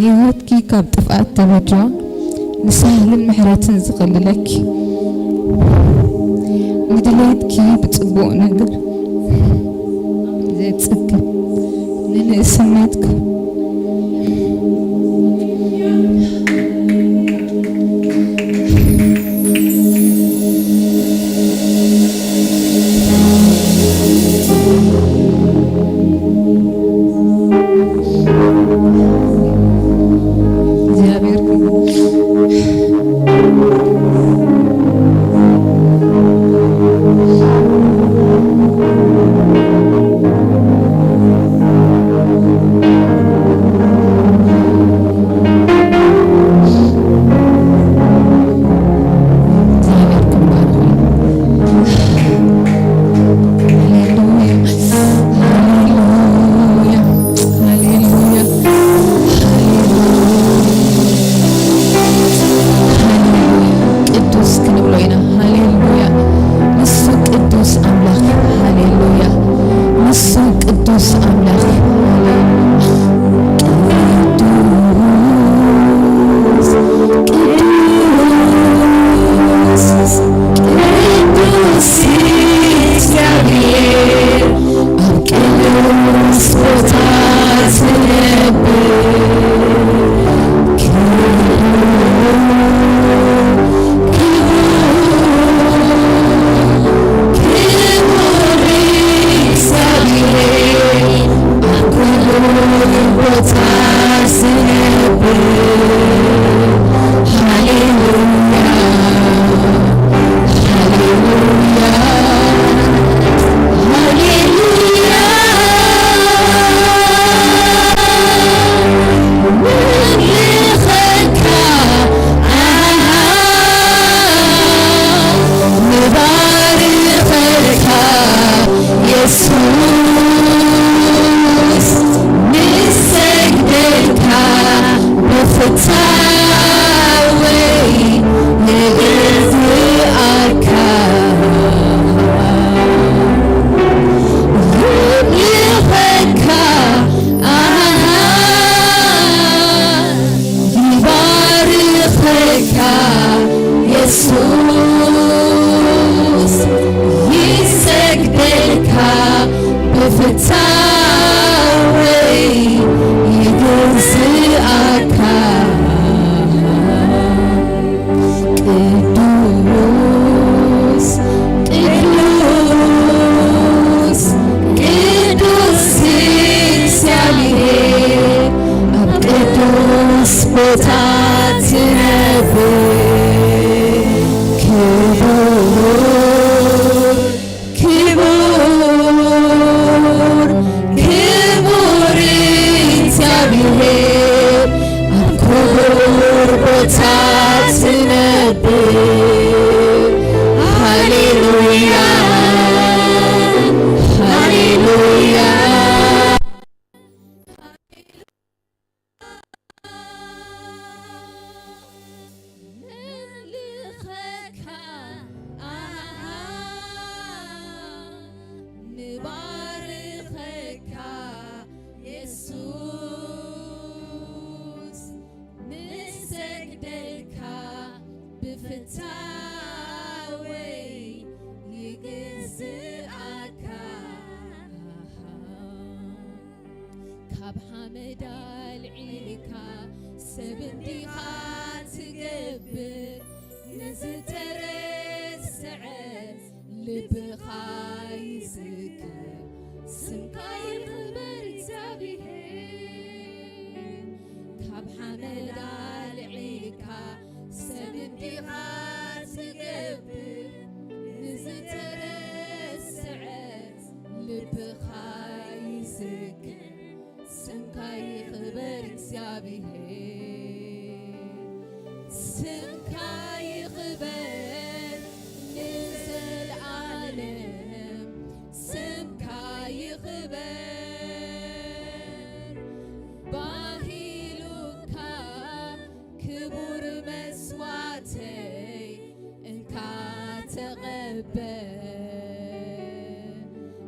هيوتكي كاب طفأت تبجا نسهل محراتن زغللك ندليتكي بتصبوق نقر زي تسكر ننقسمتك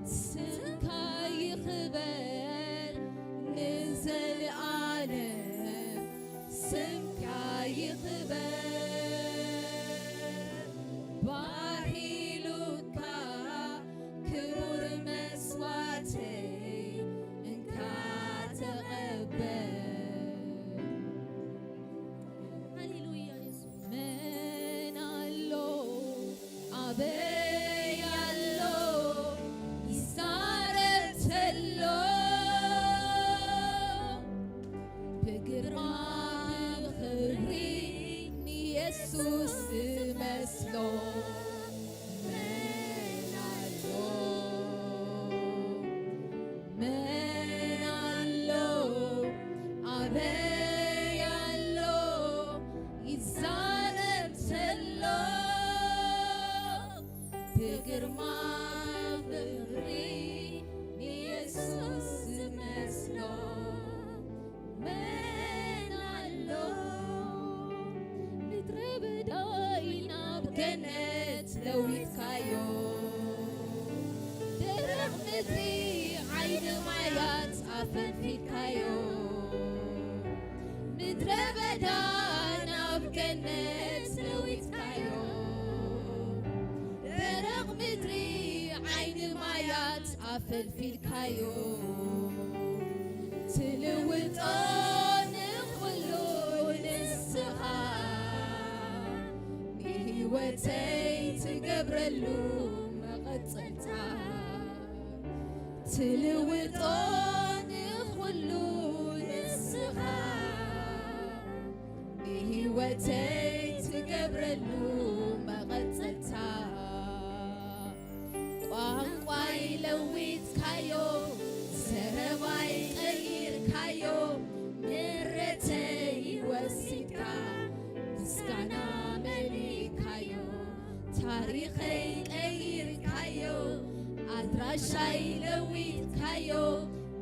سمكا يخبر نزل عالم بجرما بغري يسوس مسلو من الله نترب داينا بجنة لو يتكايو درق مدري عين معيات عفن في كايو نترب داينا بجنة لو يتكايو درق مدري عين معيات عفن في الكايو تلوطان كله نسخة بهوتي تقبرلو مقصلتا تلوطان كله نسخة بهوتي تقبرلو مقصلتا ቋንቋይ ለዊት ካዮ ሰረባይ ቀይር ካዮ ምሕረተይ ወሲድካ ምስጋና መሊካዮ ታሪኸይ ቀይር ካዮ አድራሻይ ለዊት ካዮ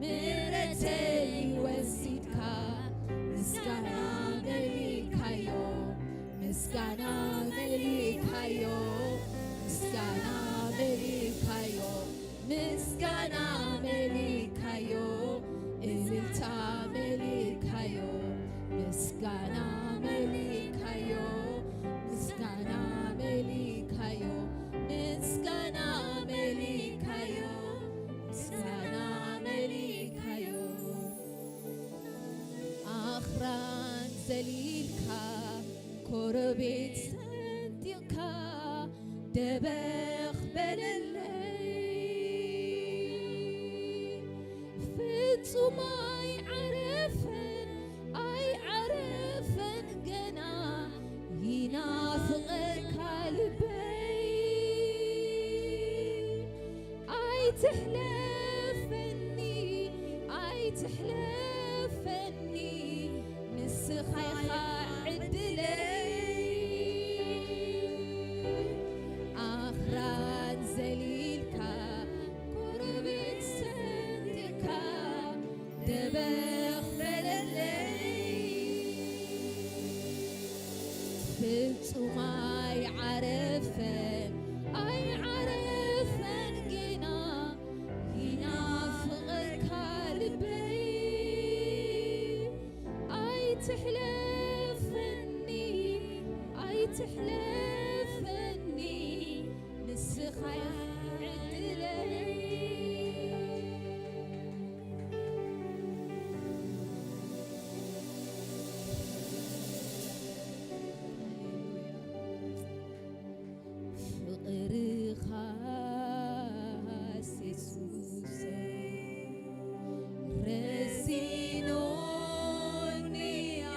ምሕረተይ ወሲድካ ምስጋና መሊካዮ ምስጋና መሊካዮ ምስጋና መሊካዮ ምስጋና መሊካዮ እልልታ መሊካዮ ምስጋና መሊካዮ ምስጋና መሊካዮ ምስጋና መሊካዮ ምስጋና መሊካዮ አኽራን ዘሊልካ ኮረቤት ሰንጢቕካ ደበኽ በለለይ ፍጹም አይዓረፈን ገና ይናፍቐካ ልበይ ኣይትሕለፈኒ ንስኻ ኢኻ ዕድለይ አኽራን ዘሊልካ ኮረቤት ሰንጢቕካ ደበኽ በለለይ ፍጹም ኣይዓረፈን ገና ይናፍቐካ ልበይ ኣይትሕለፈኒ ንስኻ ዕድለይ ፍቕርኻስ ኢየሱሰይ ረሲኖኒ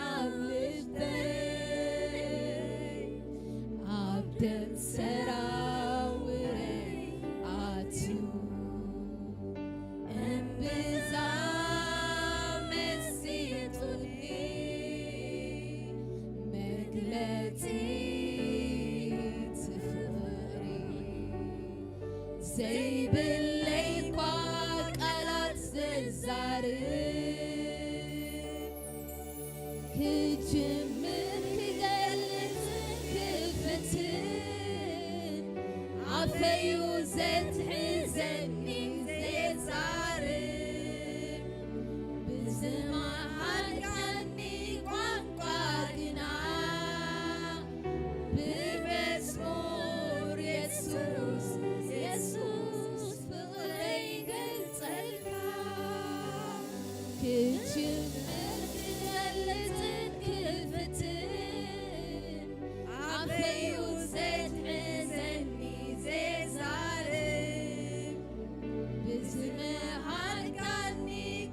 ኣብ ልበይ ኣብ ደም ሰራውረይ ኣትዩ እምብዛም መሲጡኒ መግለፂ ትፍቕሪ ዘይብለይ እኳ ቃላት ዘዛርብ ክጅምር ክገልጽ ክፍትን አፈዩ ዘትሕዘኒ ዘዛርብ ብዝመሃልካኒ ቋንቋ ግና ብመዝሙር ኢየሱስ ፍቕረይ ገልጸልካ ክጅምር ክገልጽን ክፍትን አፈዩ ዘትሕዘኒ ዘዛርብ ብዝመሃልካኒ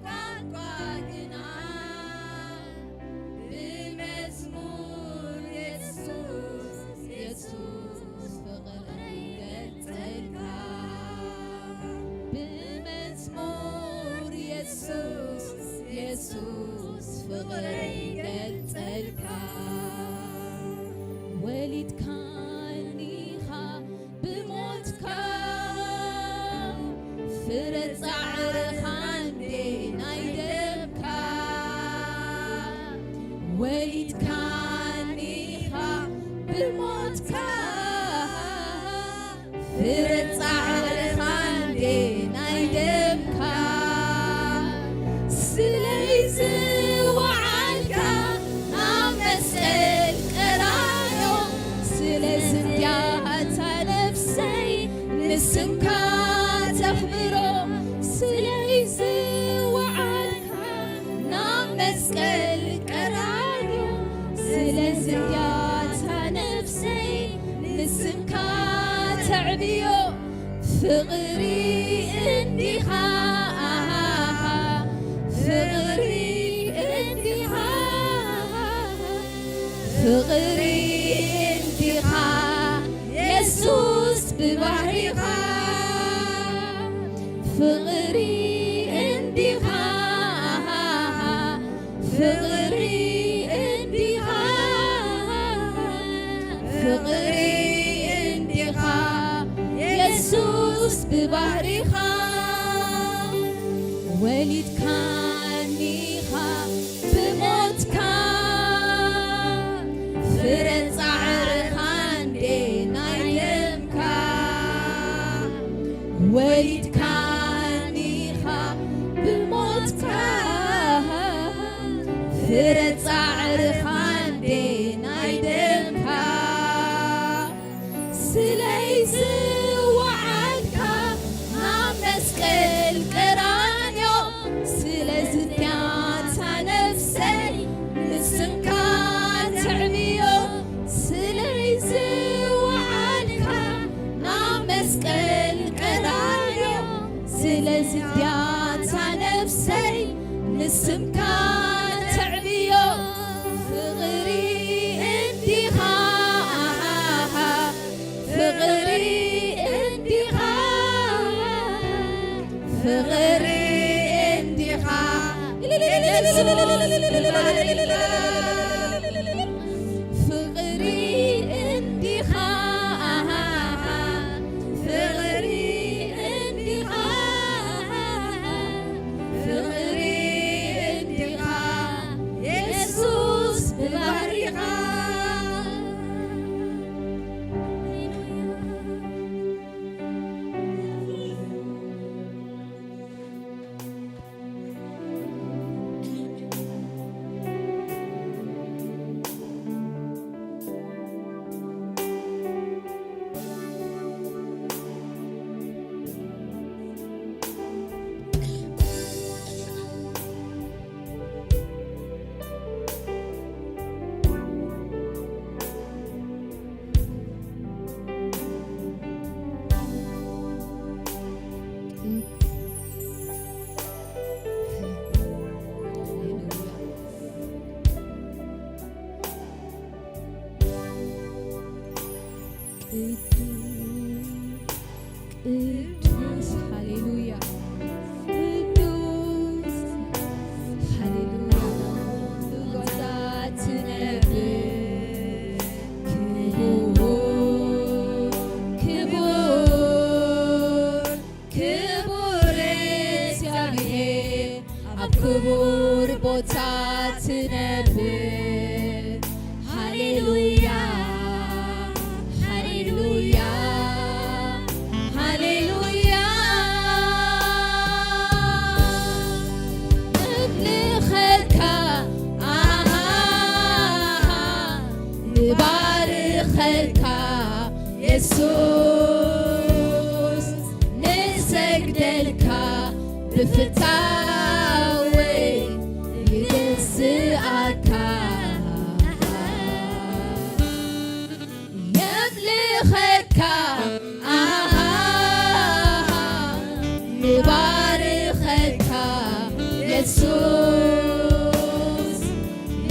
ቋንቋ ግና ብመዝሙር ኢየሱስ ፍቕረይ ገልጸልካ ብመዝሙር ኢየሱስ فرصعر خاندي نايدبكا وليد كانيخا بالموتكا فرصعر خاندي نايدبكا سليز وعالكا عمسل قرايو سليز دياتا نفسي نسمكا تخبرو سليز وعالكا نمسل قرايو سليز دياتا نفسي نسمكا تعبيو فغري انديخا فغري انديخا فغري انديخا يسوس ببحريخا فغري انديخا فغري انديخا فغري انديخا يسوس ببحريخا وليد كانيخا بموتكا فرصعر خاندي نايلمكا وليد كانيخا بموتكا فرصعر خاندي نايلمكا سليز وعالكا عمسكل قرانيو سليز دياتا نفسي نسمكا تعبيو سليز وعالكا عمسكل قرانيو سليز دياتا نفسي نسمكا تعبيو فغري انديخا فغري انديخا فغري انديخا فغري انديخا فغري انديخا فغري انديخا يسوس ببحريخا ቅዱስ ሃሌሉያ ቅዱስ ሃሌሉያ ጎዛት ነብር ክቡር እግዚአብሔር ኣብ ክቡር ቦታ ትነብር ሃሌሉያ ሃሌሉያ ሃሌሉያ ንብልኸካ ንባርኸካ ኢየሱስ ንሰግደልካ ብፍታዊ ይገዝኣካ የምልኸካ ንባርኸካ ኢየሱስ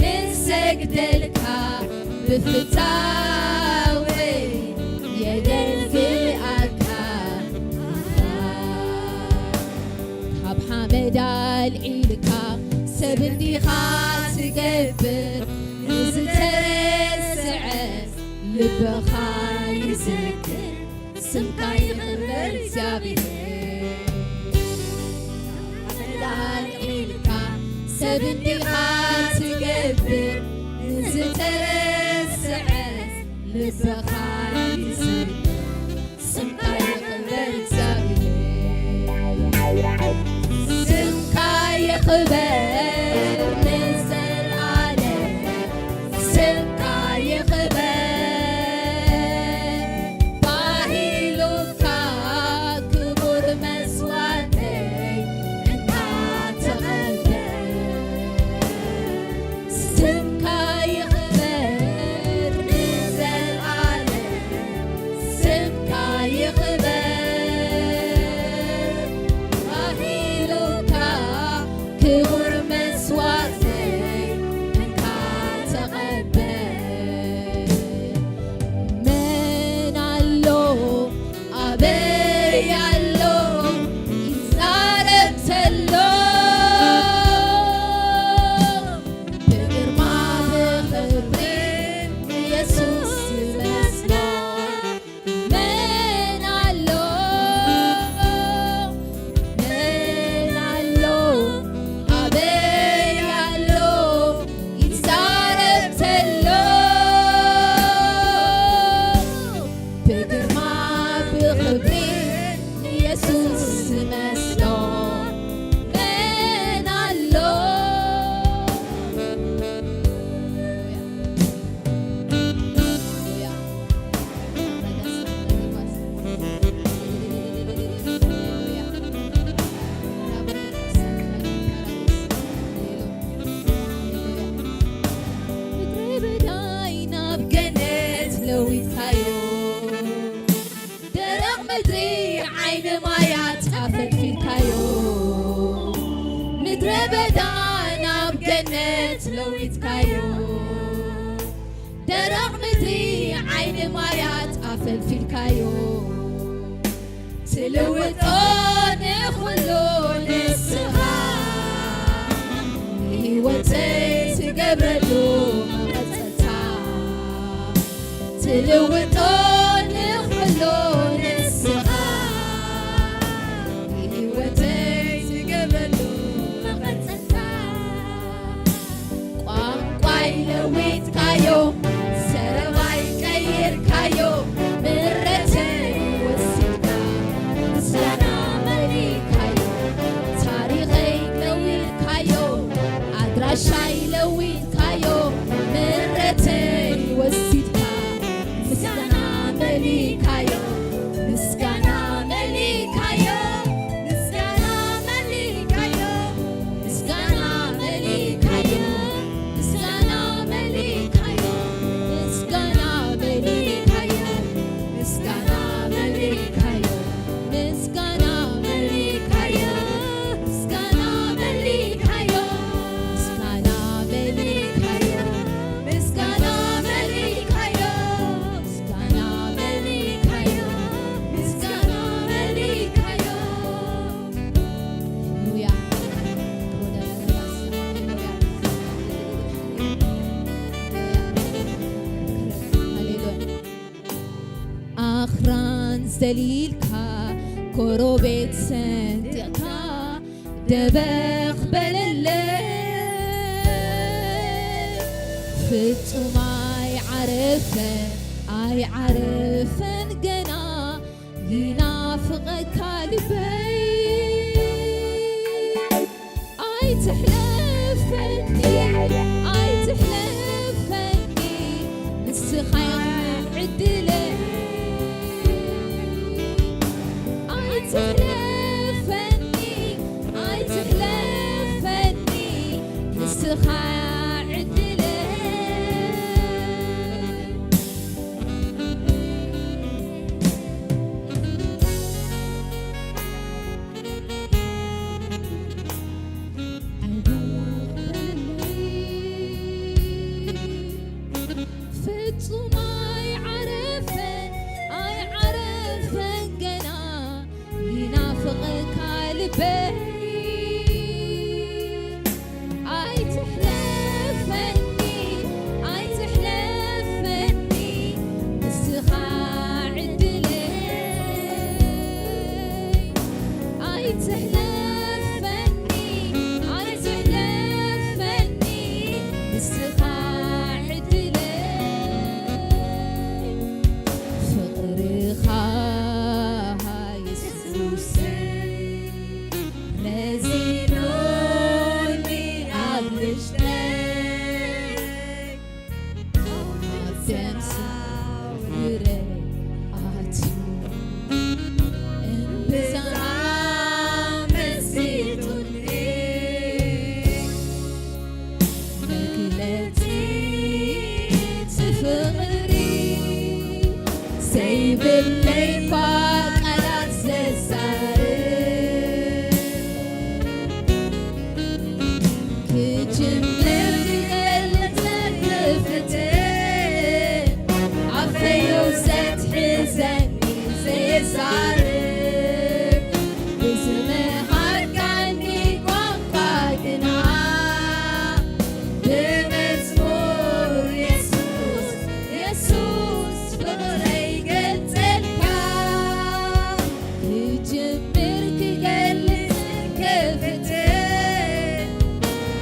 ንሰግደልካ ብፍታዊ የገዝኣካ ካብ ሓመድ ኣልዒልካ ሰብ እንዲኻ ትገብር ንዝተረስዐ ልብኻ ይዝክር ስምካ ይኽበር እግዚአብሔር بندي تقبر نزترسعت لبخاي سمكا يخبر زاوية سمكا يخبر نزل عليه سمكا يخبر باهي لوكا كبر مسواتي انت تغبر سمكا يخبر نزل عليه سمكا يخبر باهي لوكا كبر مسواتي انت تغبر من علو أبي علو يزارت اللو بقرما بخبرين يسوس مسلون من علو أبي علو يزارت اللو بقرما بخبرين يسوس مسلون من علو بداينا بجنات لو يتخيل درق مدري عين مايات أفل في الكايو مدري بداينا بجنات لو يتخيل درق مدري عين مايات أفل في الكايو تلوطون خلون السغار هيوتي تقبرلو مغزتا تلوطون خلون السغار هيوتي تقبرلو مغزتا ቋንቋይ ለዊት ካዮ ሰረባይ ቀይር ካዮ ምረተይ ወሲድካ ምስጋና መሊካዮ ታሪኸይ ለዊት ካዮ አድራሻይ ለዊት ካዮ ምረተይ ወሲድካ ምስጋና መሊካዮ ምስጋና መሊካዮ ምስጋና መሊካዮ ምስጋና መሊካዮ ምስጋና መሊካዮ ምስጋና መሊካዮ ምስጋና መሊካዮ ምስጋና መሊካዮ ምስጋና መሊካዮ ምስጋና መሊካዮ ምስጋና መሊካዮ ምስጋና መሊካዮ ምስጋና መሊካዮ ሃሌሉያ አኽራን ዘሊልካ ኮሮቤት ሰንጢቕካ ደበኽ በለለ ፍጹም ኣይዓረፈን ገና ይናፍቐካ ልበይ ኣይትሕለፈኒ ኣይትሕለፈኒ ንስኻ ዕድለይ ኣይትሕለፈኒ ኣይትሕለፈኒ ንስኻ ዕድለይ ፍጹም ኣይዓረፈን ገና ይናፍቐካ ልበይ ኣይትሕለፈኒ ኣይትሕለፈኒ ንስኻ ዕድለይ ኣይትሕለፈኒ ኣይትሕለፈኒ زارك بسمهار كاني قنقاتنا بمزمور يسوس يسوس فغري قلتلك تجمر كقلت كفتن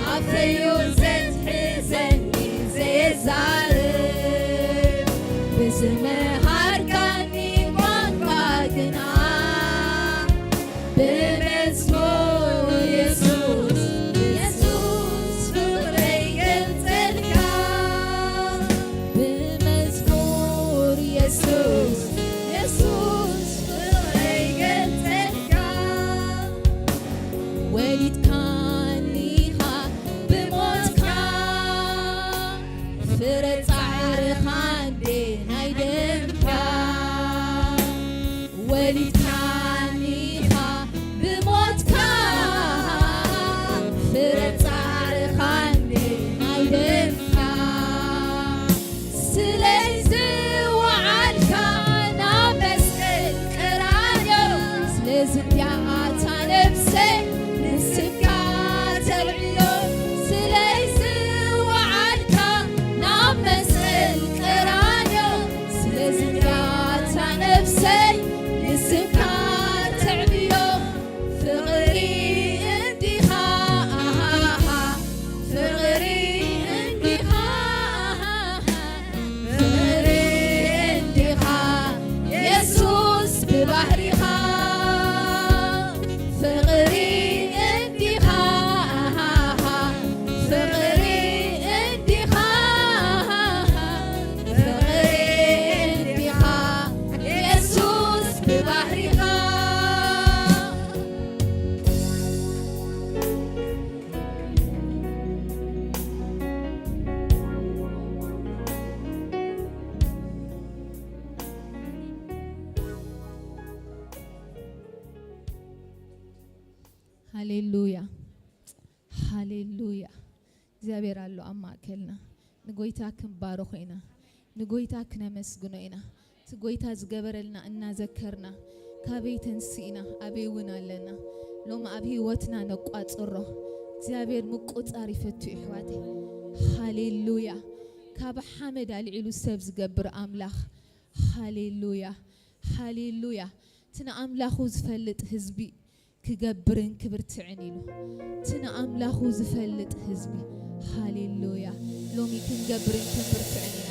عفيو زت حزني زي زارك بسمهار كاني قنقاتنا بمزمور يسوس يسوس فغري قلتلك بمزمور يسوس يسوس فغري قلتلك وليد كان ليها بموتك فرت عرخان بين ايديك وليد كان ليها بموتك فرت عرخان بين ايديك سليزي وعالك انا مسكت قرانيو سليزي ياتا نفسي نسكات العيون سليزي وعالك انا مسكت قرانيو سليزي ياتا نفسي نسكات العيون فغري انديها فغري انديها فغري انديها يسوس ببحرها فغري انديها فغري انديها فغري انديها يسوس ببحرها ሃሌሉያ ሃሌሉያ እግዚአብሔር አሎ አማከልና ንጎይታ ክንባረኹ ኢና ንጎይታ ክነመስግኖ ኢና ትጎይታ ዝገበረልና እናዘከርና ካበይ ተንሲእና ኣበይ እውን ኣለና ሎሚ ኣብ ህይወትና ነቋፅሮ እግዚአብሔር ምቁፃር ይፈቱ ይሕዋቴ ሃሌሉያ ካብ ሓመድ ኣልዒሉ ሰብ ዝገብር ኣምላኽ ሃሌሉያ ሃሌሉያ ትነ ኣምላኹ ዝፈልጥ ህዝቢ ክገብርን ክብርትዕን ኢሉ ትነ ኣምላኹ ዝፈልጥ ህዝቢ ሃሌሉያ ሎሚ ክንገብርን ክብርትዕን ኢና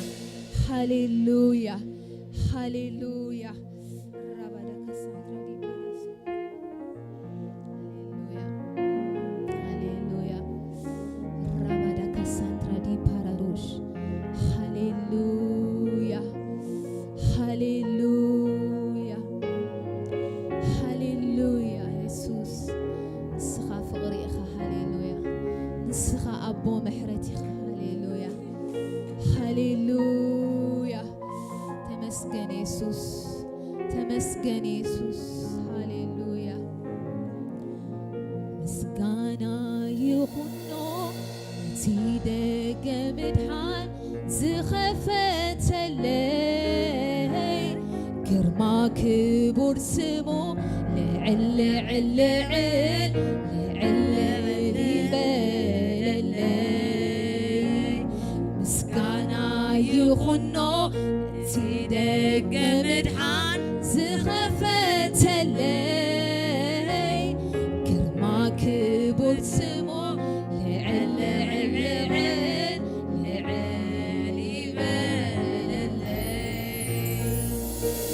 ሃሌሉያ ሃሌሉያ ተመስገን ኢየሱስ ሃሌሉያ ምስጋና ይኹኖ እቲ ደገ ምድሓን ዝኸፈተለይ ግርማ ክቡር ስሙ ልዕል ልዕል ልዕል ልዕል ይበለለይ ምስጋና ይኹኖ እቲ ደገ ምድሓን ዝኸፈተለይ ግርማ ክቡር ስሙ ልዕል ልዕል ልዕል ልዕል ይበለለይ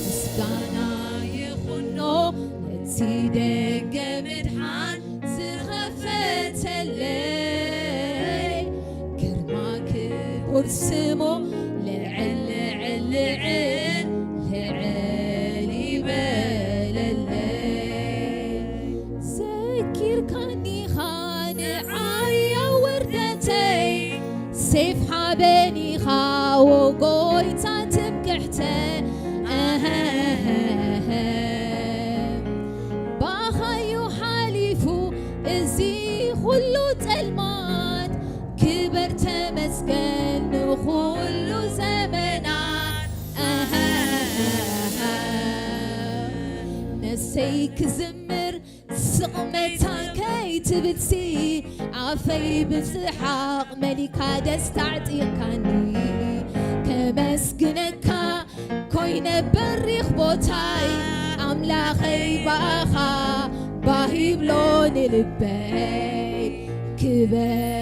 ምስጋና ይኹኖ እቲ ደገ ምድሓን ዝኸፈተለይ ግርማ ክቡር ስሙ ልዕል ልዕል ልዕል ልዕል ይበለለይ ዘኪርካኒኻ ንዓያ ወርደተይ ሰይፍ ሓበኒኻ ወጎይታ ትምክሕተይ ባኻዩ ሓሊፉ እዚ ኩሉ ፀልማት ክበር ተመስገን ንኩሉ ዘመናት نفسي كزمر سقمتان كي تبتسي عفي بسحاق ملكا دستعطيقاني كمسجنكا كوين بريخ بوتاي أملاخي باخا باهي بلون لبي كبر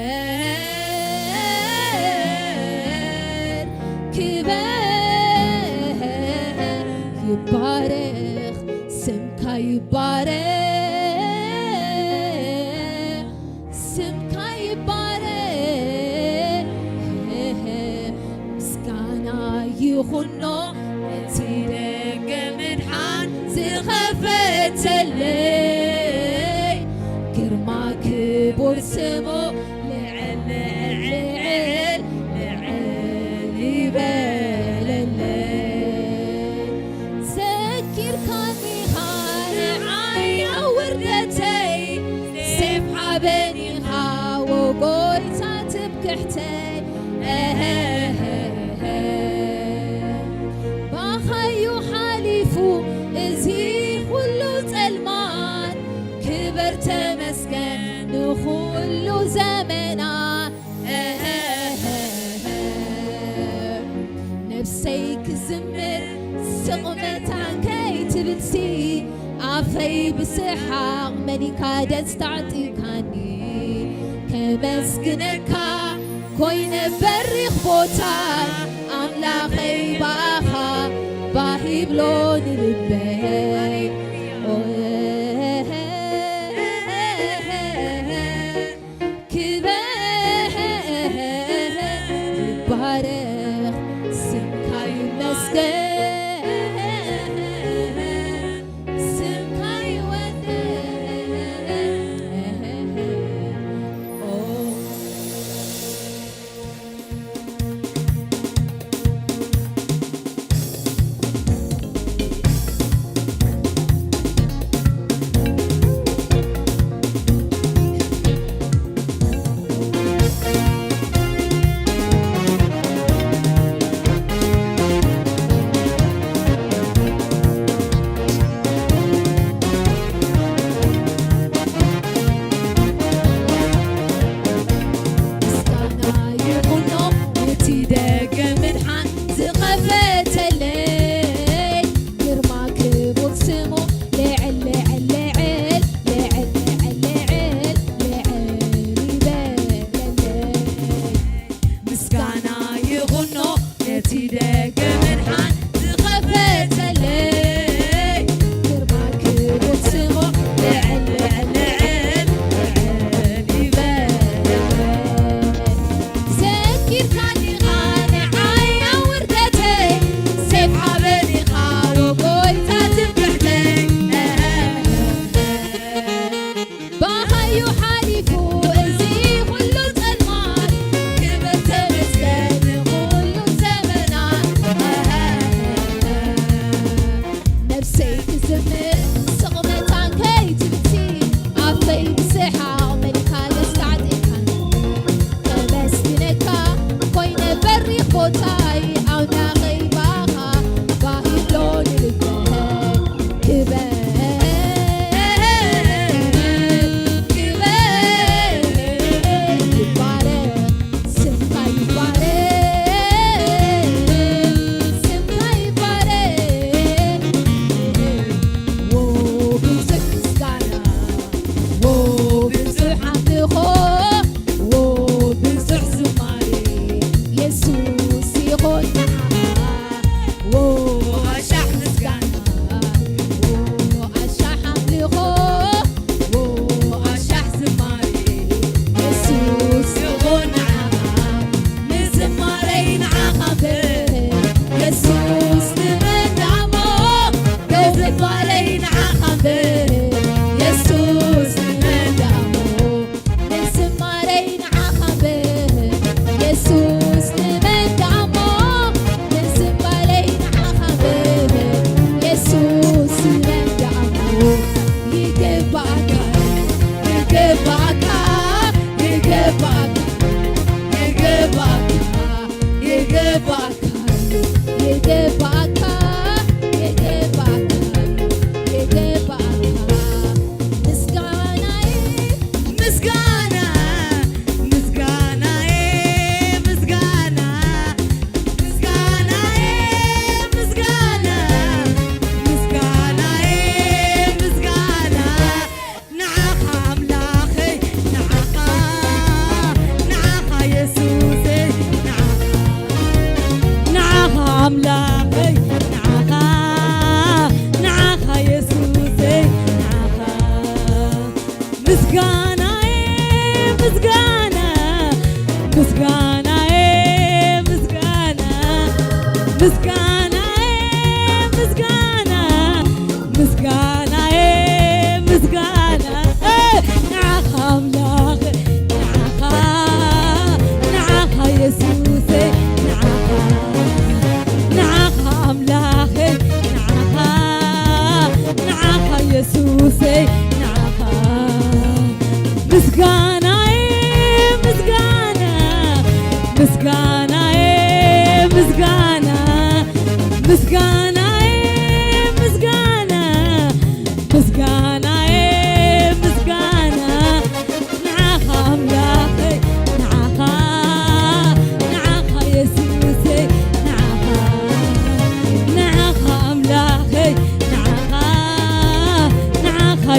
يبارك سمكا يبارك سمكا يبارك مسكانا يخنو نتيرك منحان زخفت اللي كرما كبور سمو لعل يبال الليل سكر كاني خان عايا وردتي سيف حبني خاو قويتا تبكحتي باخيو حاليفو ازي كلو تلمان كبرت مسكن نخلو زمنا نفسيك زمر سقمتان كي تبتسي عفي بسحاق ملكا دستعطيقاني كمسكنكا كوين بريخ بوتاي أملاخي باخا باهي بلون لبي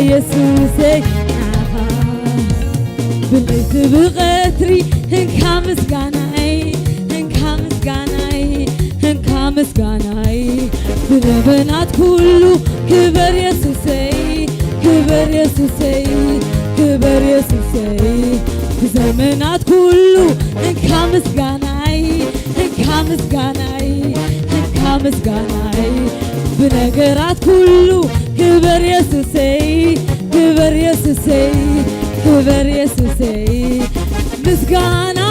يسوسي بليت بغتري هنكا مسقاناي هنكا مسقاناي بنبنات كله كبر يسوسي كبر يسوسي بزمنات كله هنكا مسقاناي بنقرات كله كبر يسوسي مسقانا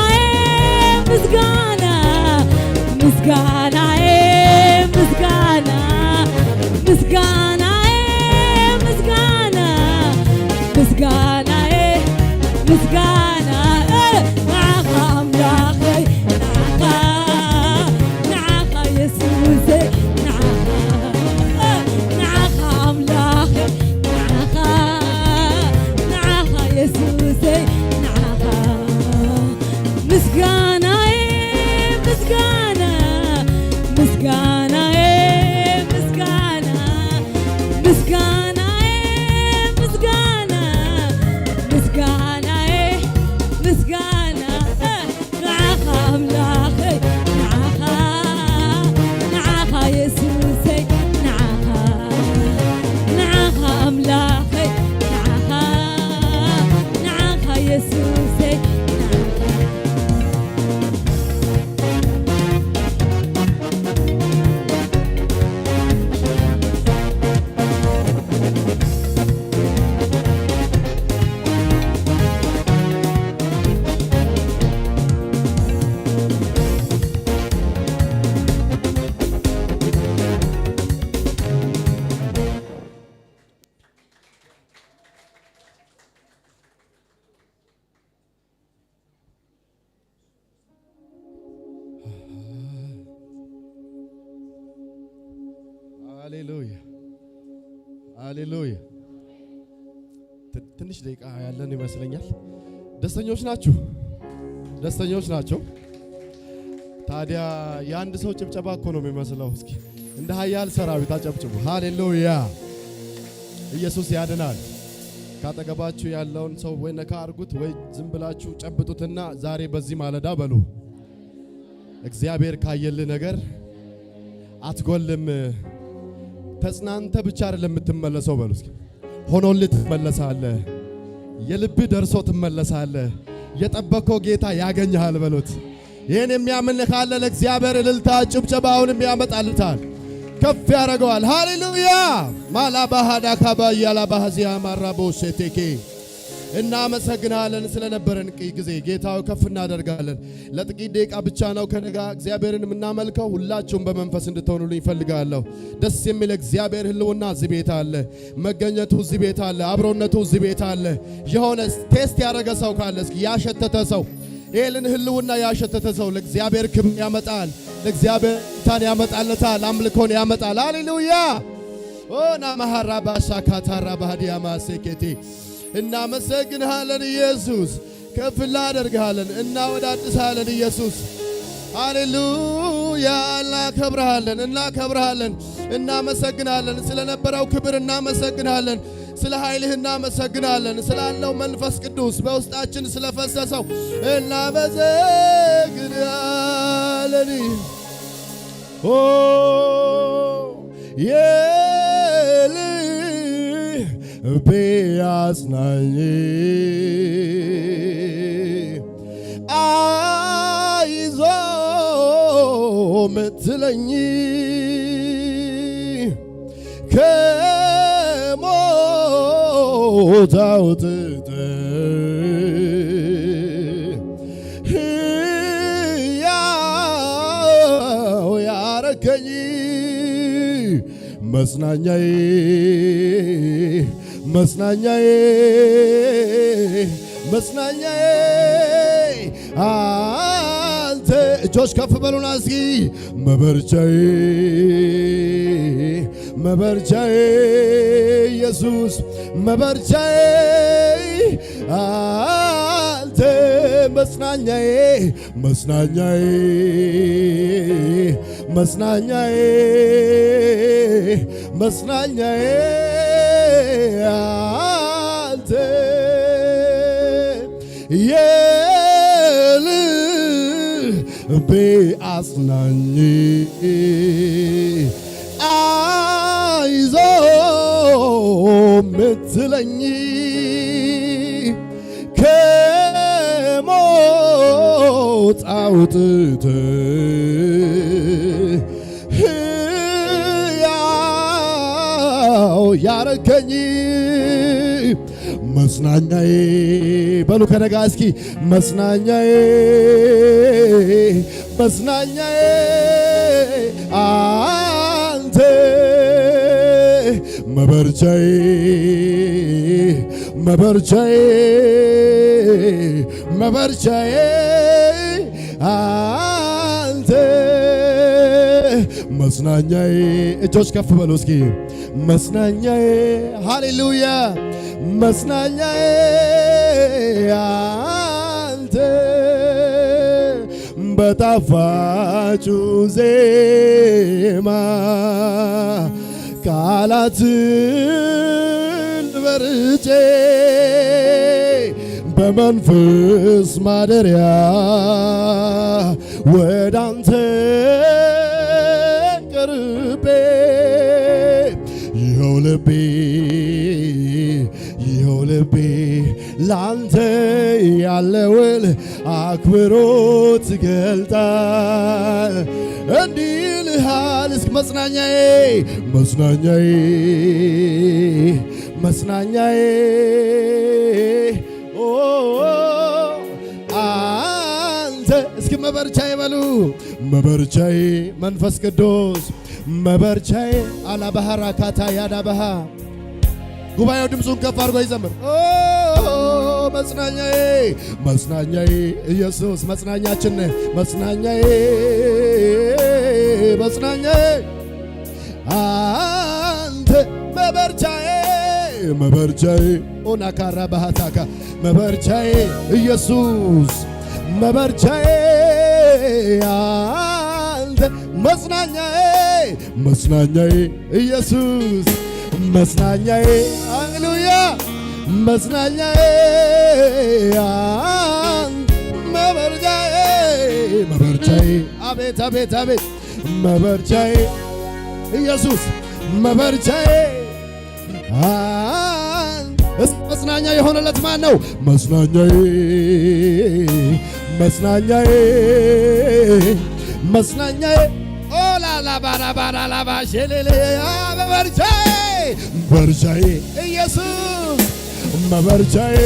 ሃሌሉያ ትንሽ ደቂቃ ያለን ይመስለኛል። ደስተኞች ናችሁ? ታዲያ የአንድ ሰው ጭብጨባ እኮ ነው የሚመስለው። እስኪ እንደ ኃያል ሰራዊት አጨብጭቡ። ሃሌሉያ! ኢየሱስ ያድናል። ካጠገባችሁ ያለውን ሰው ወይ ነካ አርጉት ወይ ዝም ብላችሁ ጨብጡትና ዛሬ በዚህ ማለዳ በሉ እግዚአብሔር ካየልህ ነገር አትጎልም። ተጽናንተ ብቻ አይደለም የምትመለሰው በሉ እስኪ ሆኖልህ ትመለሳለህ። የልብ ደርሶ ትመለሳለህ። የጠበቀው ጌታ ያገኝሃል በሉት። ይሄን የሚያምን ካለ ለእግዚአብሔር እልልታ ጭብጨባውንም ያመጣልታል፣ ከፍ ያደርገዋል። ሃሌሉያ ማላባሃዳ ካባያላ ባሃዚያ ማራቦሴቴኬ እናመሰግናለን ስለነበረን ጊዜ ጌታው ከፍ እናደርጋለን። ለጥቂት ደቂቃ ብቻ ነው ከነጋ እግዚአብሔርን የምናመልከው። ሁላችሁም በመንፈስ እንድትሆኑልኝ እፈልጋለሁ። ደስ የሚል እግዚአብሔር ህልውና እዚህ ቤት አለ። መገኘቱ እዚህ ቤት አለ። አብሮነቱ እዚህ ቤት አለ። የሆነ ቴስት ያደረገ ሰው ካለ እስኪ ያሸተተ ሰው ይሄንን ህልውና ያሸተተ ሰው ለእግዚአብሔር ክብር ያመጣል። ለእግዚአብሔር ታን ያመጣለታል። አምልኮን ያመጣል። ሃሌሉያ ኦና ማሃራባ ሻካታራ ባዲያ ማሴኬቲ እናመሰግንሃለን ኢየሱስ፣ ከፍ እናደርግሃለን፣ እናወዳድስሃለን ኢየሱስ። ሃሌሉያ እናከብርሃለን፣ እናመሰግናለን። ስለነበረው ክብር እናመሰግናለን። ስለ ኃይልህ እናመሰግናለን። ስላለው መንፈስ ቅዱስ በውስጣችን ስለፈሰሰው እናመሰግናለን። ኦ ቢያጽናኝ አይዞ ምትለኝ ከሞት አውጥተህ ሕያው ያረከኝ መጽናኛዬ መጽናኛዬ መጽናኛዬ አንተ እጆች ከፍ በሉና እስኪ መበርቻዬ መበርቻዬ ኢየሱስ መበርቻዬ አንተ መጽናኛዬ መጽናኛዬ መጽናኛዬ መጽናኛዬ አንተ የልቤ አጽናኝ አይዞህ ምትለኝ ከሞት አውጥተህ ሕያው ያረከኝ መጽናኛዬ በሉ ከነጋ እስኪ መጽናኛዬ መጽናኛዬ አንተ መበርቻዬ መበርቻዬ መበርቻዬ አንተ መጽናኛዬ እጆች ከፍ በሉ እስኪ መጽናኛዬ ሃሌሉያ መጽናኛዬ አንተ በጣፋጩ ዜማ ቃላትን መርጬ በመንፈስ ማደሪያ ወደ አንተ ቀርቤ ይኸው ልቤ ላንተ ያለውን አክብሮት ገልጣል እንዲህ ይልሃል እስኪ መጽናኛዬ መጽናኛዬ መጽናኛዬ አንተ እስኪ መበርቻዬ በሉ መበርቻዬ መንፈስ ቅዱስ መበርቻዬ አላባህራ ካታ ያዳባሃ ጉባኤው ድምፁን ከፍ አድርጎ ይዘምር። መጽናኛዬ መጽናኛዬ ኢየሱስ መጽናኛችን መጽናኛዬ መጽናኛዬ አንተ መበርቻዬ መበርቻዬ ኦናካራ ባህታካ መበርቻዬ ኢየሱስ መበርቻዬ አንተ መጽናኛዬ መጽናኛዬ ኢየሱስ መጽናኛዬ ሃሌሉያ መጽናኛዬ መበርቻዬ መበርቻዬ አቤት አቤት አቤት መበርቻዬ ኢየሱስ መበርቻዬ መጽናኛ የሆነለት ማን ነው? መጽናኛዬ መጽናኛዬ መጽናኛዬ ኦላላ ባራባራላባ ሸሌሌ መበርቻዬ መበርቻዬ ኢየሱስ መበርቻዬ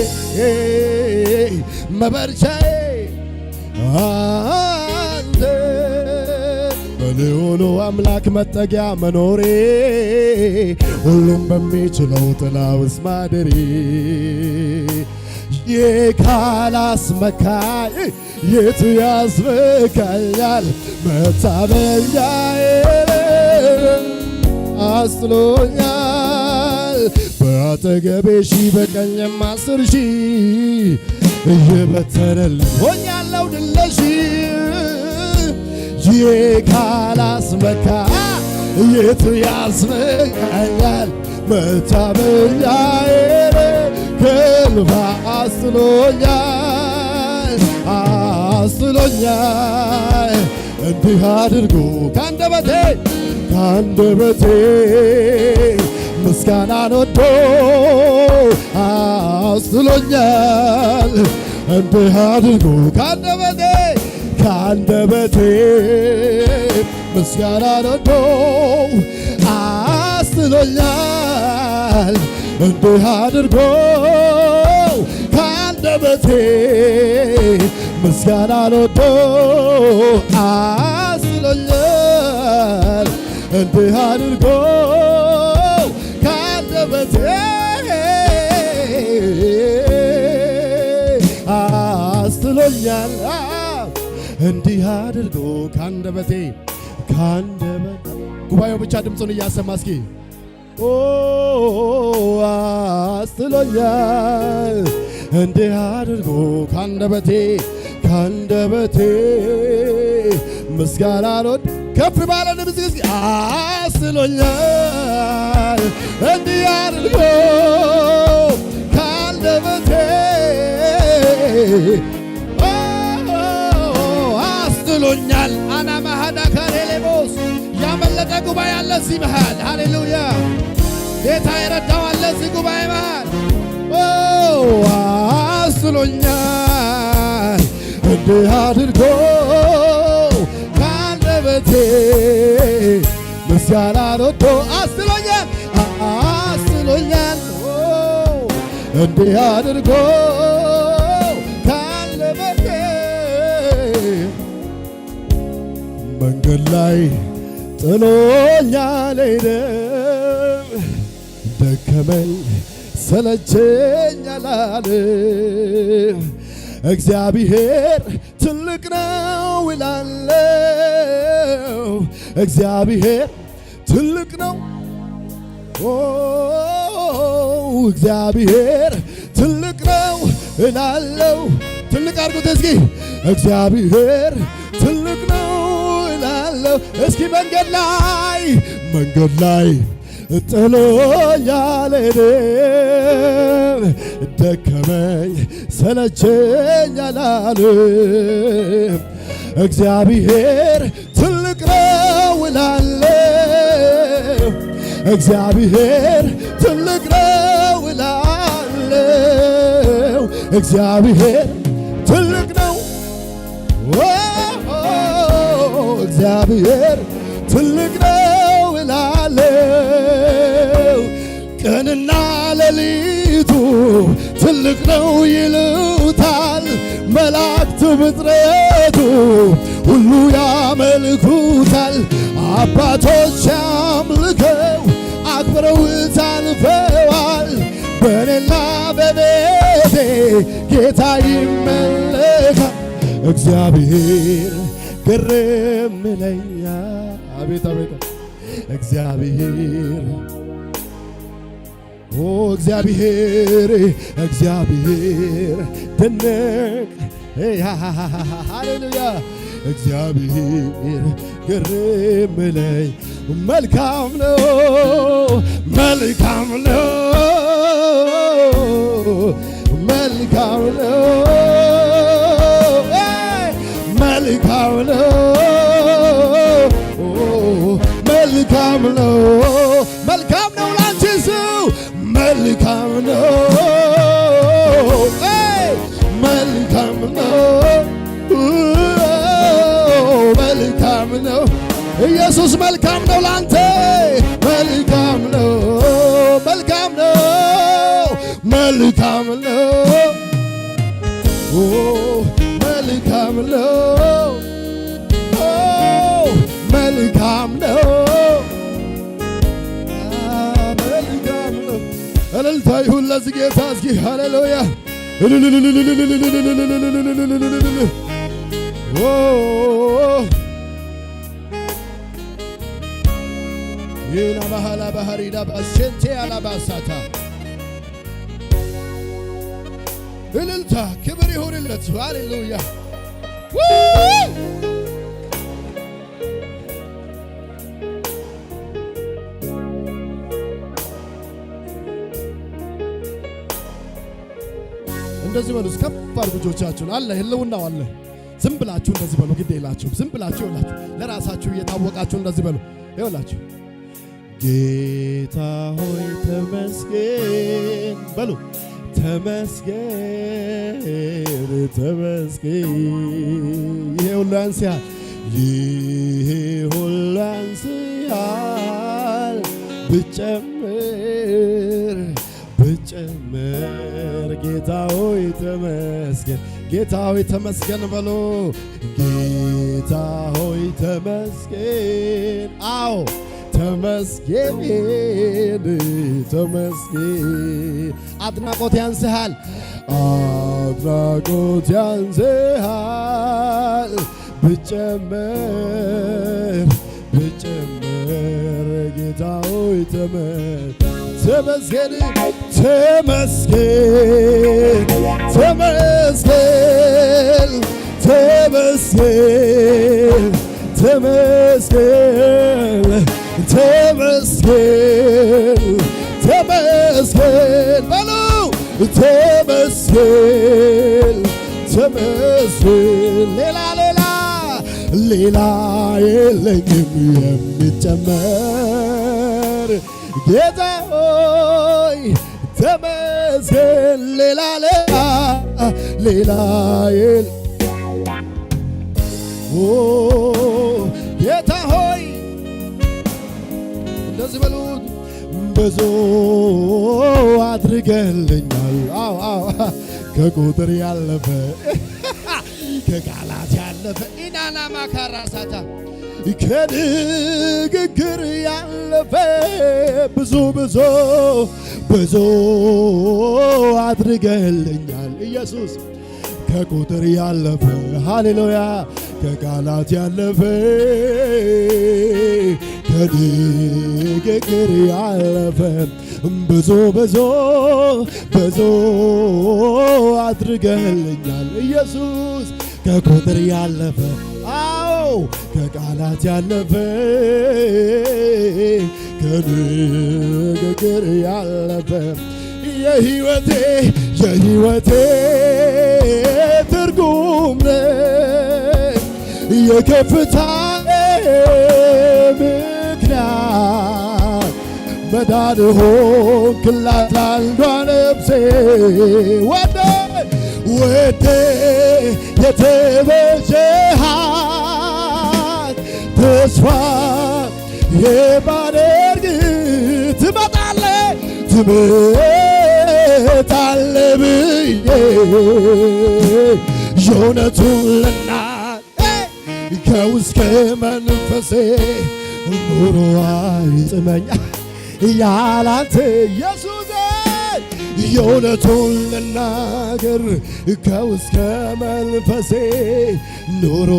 መበርቻዬ አንተ በልዑሉ አምላክ መጠጊያ መኖሬ ሁሉም በሚችለው ጥላ ውስጥ ማደሬ ካላስመካኝ የቱ ያስመካኛል? መታመኛዬ አስጥሎኛል። በአጠገቤ ሺህ በቀኝም 10 ሺህ እየበተነልኝ ሆኛለሁ ድል ነሽ። ካላስመካኝ የቱ ያስመካኛል? መታመኛዬ ከልባ አስጥሎኛል አስጥሎኛል። እንዲህ አድርጎ ካንደበቴ ምስጋናን ወዶ አስጥሎኛል። እንዲህ አድርጎ ካንደበቴ ከአንደበቴ ምስጋና ነዶ አስጥሎኛል እንዲህ አድርጎ ከአንደበቴ ምስጋና ነዶ አስጥሎኛል እንዲህ አድርጎ ከአንደበቴ አስጥሎኛል እንዲህ አድርጎ ከአንደበቴ ጉባኤው ብቻ ድምፁን እያሰማ እስኪ አስጥሎኛል እንዲህ አድርጎ ከአንደበቴ ምስጋና ኖድ ከፍ ባለ ድምፅ እስኪ አስጥሎኛል እንዲህ አድርጎ ከአንደበቴ አስጥሎኛል። አና ማሃዳ ካሬሌቦስ ያመለጠ ጉባኤ አለ እዚህ መሃል። ሃሌሉያ ጌታ የረዳው አለ እዚህ ጉባኤ መሃል። አስጥሎኛል እንዲህ አድርጎ ከአንደበቴ ምስጋና ነዶ አስጥሎኛል እንዲህ አድርጎ ከአንደበቴ መንገድ ላይ ጥሎኛል ሄደም ደከመኝ ሰለቸኝ አላለም። እግዚአብሔር ትልቅ ነው እላለሁ። እግዚአብሔር ትልቅ ነው እግዚአብሔር ትልቅ ነው እላለሁ። ትልቅ አድርጉት እስኪ እግዚአብሔር ትልቅ ነው እላለሁ። እስኪ መንገድ ላይ ጥሎኛል ሄደም ደከመኝ ሰለቸኝ አላለም። እግዚአብሔር ትልቅ ነው እላለሁ። እግዚአብሔር ትልቅ ነው እላለሁ። እግዚአብሔር ትልቅ ነው እግዚአብሔር ትልቅ ነው እላለሁ። ቀንና ሌሊቱ ትልቅ ነው ይሉታል መላእክት ፍጥረቱ ሁሉ ያመልኩታል። አባቶች አምልከው አክብረውት አልፈዋል። በእኔና በቤቴ ጌታ ይመለካል። እግዚአብሔር ግርም ይለኛል። አቤት አቤት እግዚአብሔር እግዚአብሔር ድንቅ ሃሌሉያ እግዚአብሔር ግርም ይለኝ መልካም ነው መልካም ነው መልካም ነው መልካም ነው መልካም ነው መልካም ነው ላንቺ ሰው መልካም ነው መልካም ነው መልካም ነው ኢየሱስ መልካም ነው ላንተ መልካም ነው መልካም ነው መልካም ነው መልካም ነው መልካም ነው መልካም ነው። እልልታ ይሁን ለዚህ ጌታ እስኪ ሃሌሉያ ይና ባህላ ባህሪዳ ባሴንቴ አላባሳታ እልልታ ክብር ይሁንለት ሃሌሉያ እንደዚህ በሉ ከፍ አድርጉ እጆቻችሁን አለ ህልውናው አለ ዝም ብላችሁ እንደዚህ በሉ ግድ የላችሁም ዝም ብላችሁ ይውላችሁ ለራሳችሁ እየታወቃችሁ እንደዚህ በሉ ይውላችሁ ጌታ ሆይ ተመስገን በሉ ተመስገን ተመስገን ይሄ ሁሉ ያንስሃል ይሄ ሁሉ ያንስሃል ብጨምር ጌታ ሆይ ተመስገን ጌታ ሆይ ተመስገን በሎ ጌታ ሆይ ተመስገን አዎ ተመስገን ተመስገን አድናቆት ያንስሃል አድናቆት ያንስሃል ብጨምር ጌታ ሆይ ተመስገን ተመስገን ተመስገን ተመስገን ተመስገን ተመስገን ተመስገን በሉ ተመስገን ተመስገን ሌላ የለኝም የሚጨመር ጌታ ሆይ ተመስገን ሌላ ጌታ ሆይ እንደዚህ በሉት ብዙ አድርገልኛል ከቁጥር ያለፈ ከቃላት ያለፈ ኢናና ማካራሳታ ከንግግር ያለፈ ብዙ አድርገልኛል ኢየሱስ ከቁጥር ያለፈ ሃሌሉያ ከቃላት ያለፈ ከንግግር ያለፈ ብዙ አድርገልኛል ኢየሱስ ከቁጥር ያለፈ አዎ ከቃላት ያለፈ ከንግግር ያለፈ የሕይወቴ ትርጉም የከፍታዬ ምክንያት መዳን ሆንክላት አንዷ ነፍሴ ወደ የተቤዠሃት ተስፋ የማደርግ ትመጣለህ ብዬ የእውነቱን ልናገር ከውስጥ መንፈሴ ኑሮ አይጥመኛል ያላንተ ኢየሱስ የእውነቱን ልናገር ከውስጥ መንፈሴ ኑሮ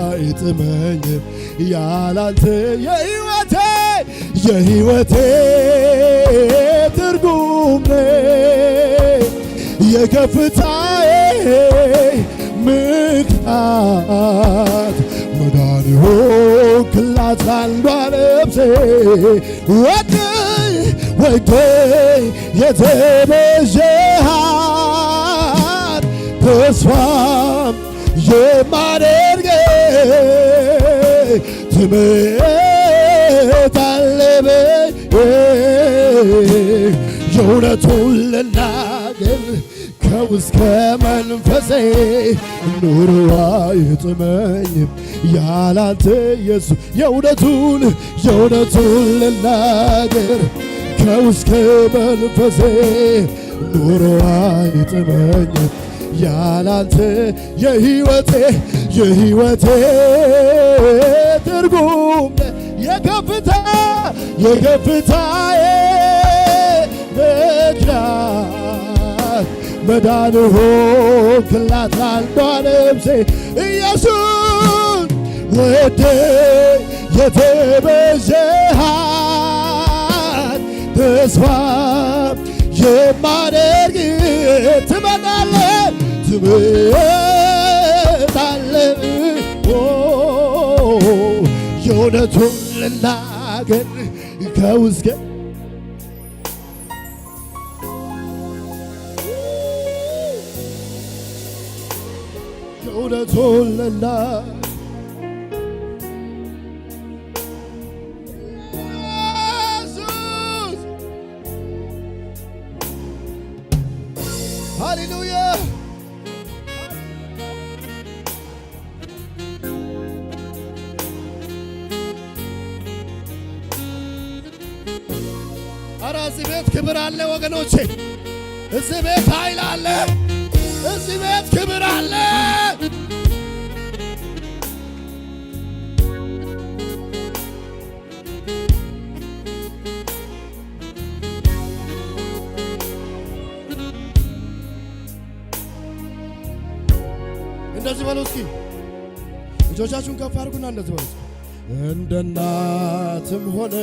አይጥመኝም ያላንተ የሕይወቴ ትርጉም የከፍታዬ ምክንያት መዳን ሆንክላት አንዷ ነፍሴ ወደ የተቤዠሃት ተስፋም የማደርግ ትመጣለህ የእውነቱን ልናገር ከውስጥ መንፈሴ ኑሮ አይጥመኝም ያላንተ ኢየሱስ የእውነቱን ልናገር ከውስጥ መንፈሴ ኑሮ አይጥመኝም ያላንተ የሕይወቴ ትርጉም የከፍታዬ ምክንያት መዳን ሆንክላት አንዷ ነፍሴ ኢየሱስ ወደ የተቤዠሃት ተስፋ የማደርግ ትመጣለህ የእውነቱን ልናገር ከውስጥ የእውነቱን ልናገር ሃሌሉያ ኧረ እዚህ ቤት ክብር አለ ወገኖቼ፣ እዚህ ቤት ኃይል አለ፣ እዚህ ቤት ክብር አለ። እንደዚህ በሉ እስኪ እጆቻችሁን ከፍ አድርጉና እንደዚህ በሉ እንደ እናትም ሆነ